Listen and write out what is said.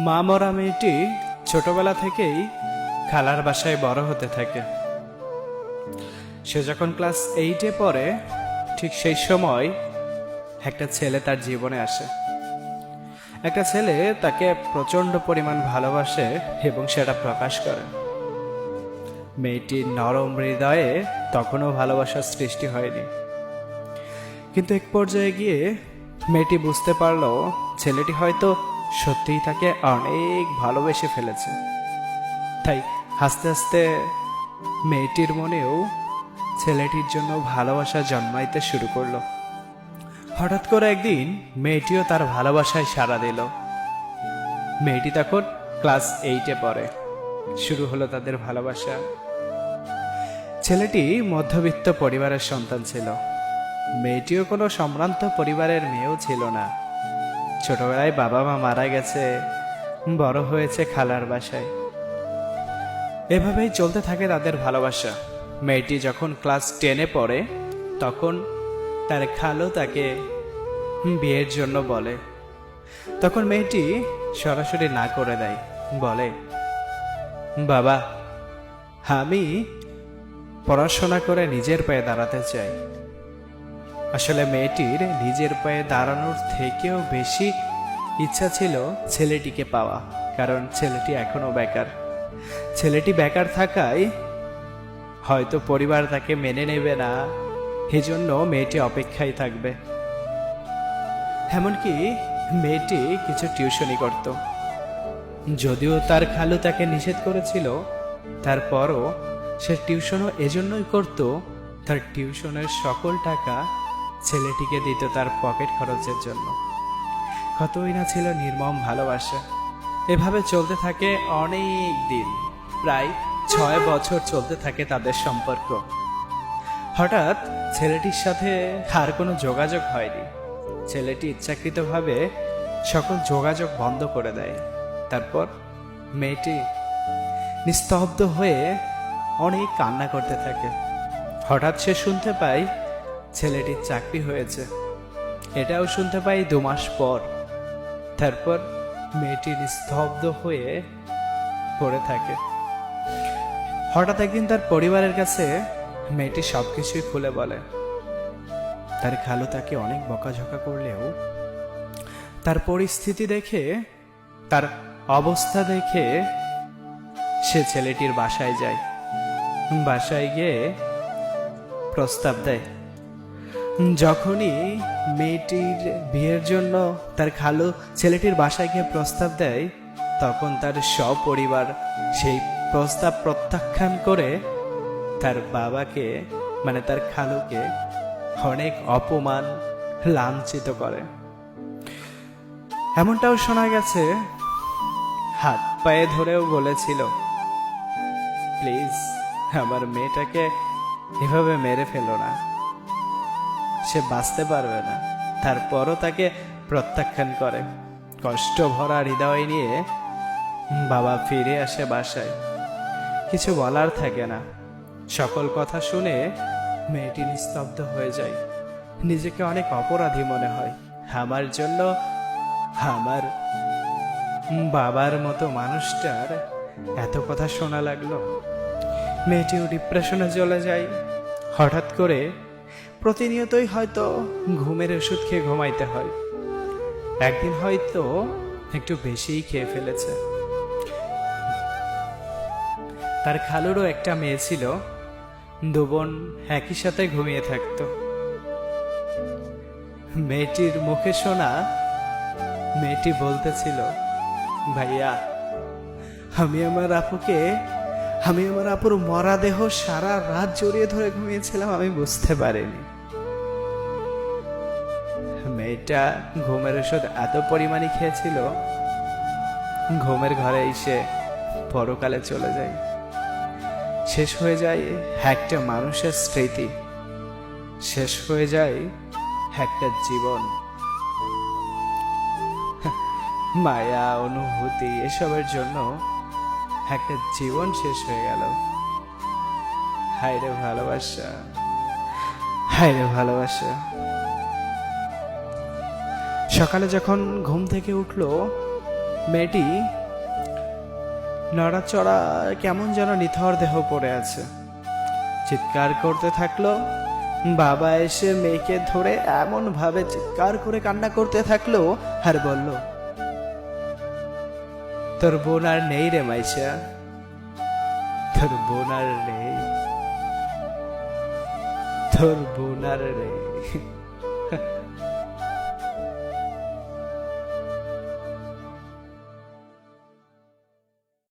মা মরা মেয়েটি ছোটবেলা থেকেই খালার বাসায় বড় হতে থাকে। সে যখন ক্লাস 8-এ পড়ে, ঠিক সেই সময় একটা ছেলে তার জীবনে আসে। একটা ছেলে তাকে প্রচন্ড পরিমাণ ভালোবাসে এবং সেটা প্রকাশ করে। মেয়েটির নরম হৃদয়ে তখনও ভালোবাসার সৃষ্টি হয়নি, কিন্তু এক পর্যায়ে গিয়ে মেয়েটি বুঝতে পারলো ছেলেটি হয়তো সত্যিই তাকে অনেক ভালোবেসে ফেলেছে। তাই আস্তে আস্তে মেয়েটির মনেও ছেলেটির জন্য ভালোবাসা জন্মাইতে শুরু করলো। হঠাৎ করে একদিন মেয়েটিও তার ভালোবাসায় সাড়া দিল। মেয়েটি তখন ক্লাস 8-এ পড়ে। শুরু হলো তাদের ভালোবাসা। ছেলেটি মধ্যবিত্ত পরিবারের সন্তান ছিল। মেয়েটিও কোনো সম্ভ্রান্ত পরিবারের মেয়েও ছিল না। ছোটবেলায় বাবা মা মারা গেছে, বড় হয়েছে খালার বাসায়। এভাবেই চলতে থাকে তাদের ভালোবাসা। মেয়েটি যখন ক্লাস 10-এ পড়ে, তখন তার খালু তাকে বিয়ের জন্য বলে। তখন মেয়েটি সরাসরি না করে দেয়, বলে, বাবা, আমি পড়াশোনা করে নিজের পায়ে দাঁড়াতে চাই। আসলে মেয়েটির নিজের পায়ে দাঁড়ানোর থেকেও বেশি ইচ্ছা ছিল ছেলেটিকে পাওয়া, কারণ ছেলেটি এখনো বেকার। ছেলেটি বেকার থাকায় হয়তো পরিবার তাকে মেনে নেবে না, এজন্য মেয়েটি অপেক্ষায় থাকবে। এমনকি মেয়েটি কিছু টিউশনি করত। যদিও তার খালু তাকে নিষেধ করেছিল, তারপরও সে টিউশনও এজন্যই করত, তার টিউশনের সকল টাকা ছেলেটিকে দিত তার পকেট খরচের জন্য। কতই না ছিল নির্মম ভালোবাসা। এভাবে চলতে থাকে অনেক দিন, প্রায় 6 বছর চলতে থাকে তাদের সম্পর্ক। হঠাৎ ছেলেটির সাথে আর কোনো যোগাযোগ হয়নি। ছেলেটি ইচ্ছাকৃতভাবে সকল যোগাযোগ বন্ধ করে দেয়। তারপর মেয়েটি নিস্তব্ধ হয়ে অনেক কান্না করতে থাকে। হঠাৎ সে শুনতে পায় ছেলেটির চাকরি হয়েছে। এটাও শুনতে পাই 2 মাস পর। তারপর মেয়েটি নিস্তব্ধ হয়ে পড়ে থাকে। হঠাৎ একদিন তার পরিবারের কাছে মেয়েটি সবকিছুই খুলে বলে। তার খালু তাকে অনেক বকাঝকা করলেও তার পরিস্থিতি দেখে, তার অবস্থা দেখে সে ছেলেটির বাসায় যায়। বাসায় গিয়ে প্রস্তাব দেয়। যখনই মেয়েটির বিয়ের জন্য তার খালু ছেলেটির বাসায় গিয়ে প্রস্তাব দেয়, তখন তার সপরিবার সেই প্রস্তাব প্রত্যাখ্যান করে তার বাবাকে, মানে তার খালুকে অনেক অপমান, লাঞ্ছিত করে। এমনটাও শোনা গেছে হাত পায়ে ধরেও বলেছিল, প্লিজ আমার মেয়েটাকে এভাবে মেরে ফেলো না, সে বাঁচতে পারবে না। তারপরও তাকে প্রত্যাখ্যান করে। কষ্ট ভরা হৃদয় নিয়ে বাবা ফিরে আসে বাসায়। কিছু বলার থাকে না। সকল কথা শুনে মেয়েটি নিস্তব্ধ হয়ে যায়। নিজেকে অনেক অপরাধী মনে হয়। আমার জন্য আমার বাবার মতো মানুষটার এত কথা শোনা লাগলো। মেয়েটিও ডিপ্রেশনে চলে যায়। হঠাৎ করে প্রতিনিয়তই হয়তো ঘুমের ওষুধ খেয়ে ঘুমাইতে হয়। একদিন হয়তো একটু বেশিই খেয়ে ফেলেছে। তার খালুরও একটা মেয়ে ছিল। 2 বোন একই সাথে ঘুমিয়ে থাকত। মেয়েটির মুখে শোনা, মেয়েটি বলতেছিল, ভাইয়া, আমি আমার আপুর মরা দেহ সারা রাত জড়িয়ে ধরে ঘুমিয়েছিলাম, আমি বুঝতে পারিনি। মেয়েটা ঘুমের ওষুধ এত পরিমাণে খেয়েছিল, ঘুমের ঘরে এসে পরকালে চলে যায়। শেষ হয়ে যায় একটা মানুষের স্মৃতি, শেষ হয়ে যায় একটা জীবন। মায়া, অনুভূতি, এসবের জন্য একটা জীবন শেষ হয়ে গেল। হায়রে ভালোবাসা, হায়রে ভালোবাসা। সকালে যখন ঘুম থেকে উঠলো, মেয়েটি নড়াচড়া কেমন যেন নিথর দেহ পড়ে আছে, চিৎকার করতে থাকলো। বাবা এসে মেয়েকে ধরে এমন ভাবে চিৎকার করে কান্না করতে থাকলো আর বলল, তোর বোন আর নেই রে মাইশা, তোর বোন আর নেই, তোর বোন আর নেই।